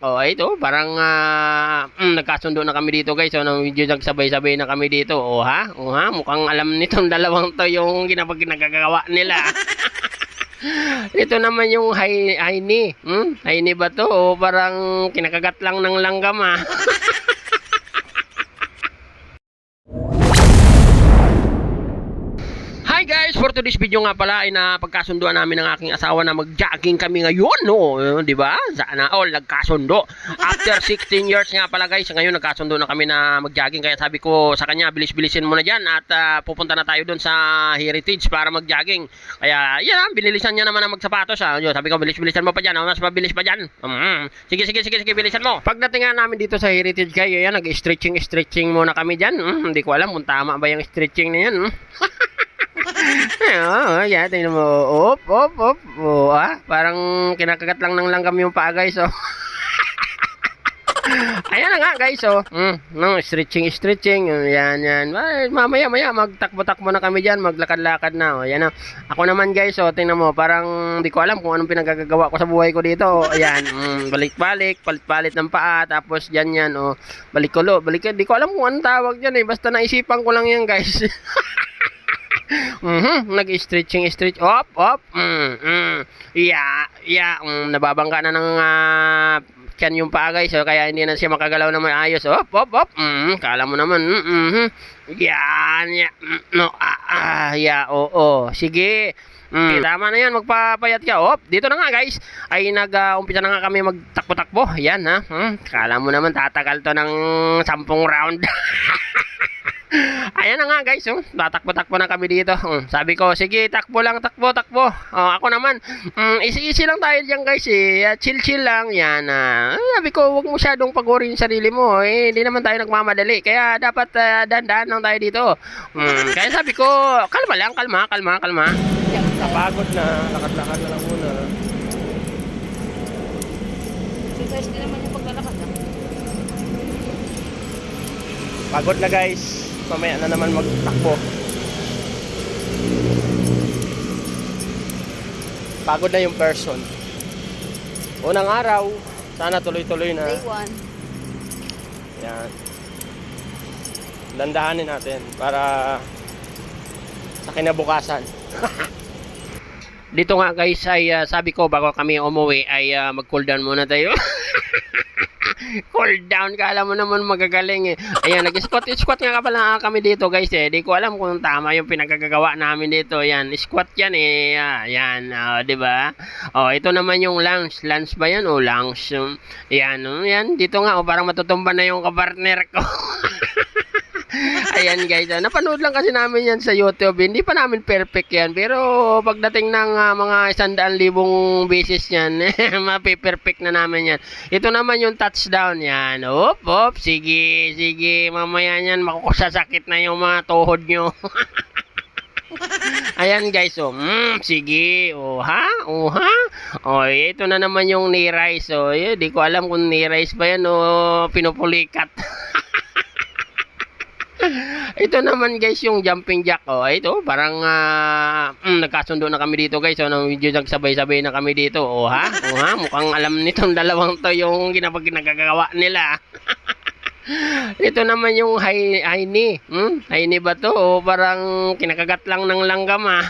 Oh, ito, parang nagkasundo na kami dito guys. So, nang video nagsabay-sabay na kami dito. Oh ha? Oh ha? Mukhang alam nitong dalawang to yung ginagawa nila. Ito naman yung Haini. Haini ba to? O parang kinakagat lang ng langgam ah. Hi guys! For today's video nga pala ay napagkasunduan namin ng aking asawa na mag-jogging kami ngayon, no? Di ba? Sana all nagkasundo. After 16 years nga pala guys, ngayon nagkasundo na kami na mag-jogging. Kaya sabi ko sa kanya, bilis-bilisin mo na dyan at pupunta na tayo doon sa Heritage para mag-jogging. Kaya yan, binilisan niya naman ang magsapatos. Sabi ko, bilis-bilisan mo pa dyan. Mas mabilis pa dyan. Sige, bilisan mo. Pagdating nga namin dito sa Heritage guys, yan, nag-stretching muna kami dyan. Hindi ko alam kung tama ba yung stretching na yan. Oo, yan, tingnan mo. Op. Oh, parang kinakagat lang ng langgam yung paa, guys, oh. Ayan na nga, guys, oh. No, stretching. Yan. Ay, mamaya, magtakbo-takbo na kami dyan, maglakad-lakad na, oh. Yan na. Ako naman, guys, oh, tingnan mo, parang di ko alam kung anong pinagagagawa ko sa buhay ko dito, oh. Ayan, balik-balik, palit-palit ng paa, tapos yan, oh. Balik, di ko alam kung anong tawag dyan, eh. Basta naisipan ko lang yan, guys. Nag-stretching, op. Nababangga na ng tiyan yung paa guys, so kaya hindi na siya makagalaw na maayos. Op. Kala mo naman. Yan. No, oo. Sige. Tama na yan, magpapayat ka. Dito na nga guys, ay umpisa na nga kami magtakbo-takbo. Yan ha. Kala mo naman tatagal to ng 10 round. Ayan na nga guys, tatakbo-takbo na kami dito. Sabi ko, sige, takbo. Ako naman, easy lang tayo dyan guys, chill lang, yan. Sabi ko, huwag mo masyadong pagurin yung sarili mo, hindi naman tayo nagmamadali, kaya dapat dahan-dahan lang tayo dito. Kaya sabi ko, kalma lang. Napagod na, lakad-lakad na lang muna. Exercise din naman yung paglalakad na. Pagod na guys, mamaya na naman magtakbo. Pagod na yung person. Unang araw, sana tuloy-tuloy na. Day 1. Yan. Dandahanin natin para sa kinabukasan. Dito nga guys ay sabi ko bago kami umuwi ay mag-cool down muna tayo. Cool down, kala mo naman magagaling eh. Ayan, nag-squat nga pala kami dito guys eh. Di ko alam kung tama yung pinagagagawa namin dito. Yan, squat yan eh. Yan, di ba? Ito naman yung lunge. Lunge ba yan? Lunge. Yan, dito nga parang matutumba na yung kapartner ko. Ayan guys, napanood lang kasi namin yan sa YouTube. Hindi pa namin perfect yan, pero pagdating ng mga 100,000 beses yan, mapiperfect na namin yan. Ito naman yung touchdown yan. Op, sige, mamaya yan makusasakit na yung mga tuhod nyo. Ayan guys, sige, ito na naman yung knee rise. Di ko alam kung knee rise ba yan o pinupulikat. Ito naman guys yung jumping jack. Ito parang nagkasundo na kami dito guys. So nang video nagsabay-sabay na kami dito. Mukhang alam nitong dalawang to yung ginagawa nila. Ito naman yung Haini. Haini ba to? O parang kinakagat lang ng langgam ah.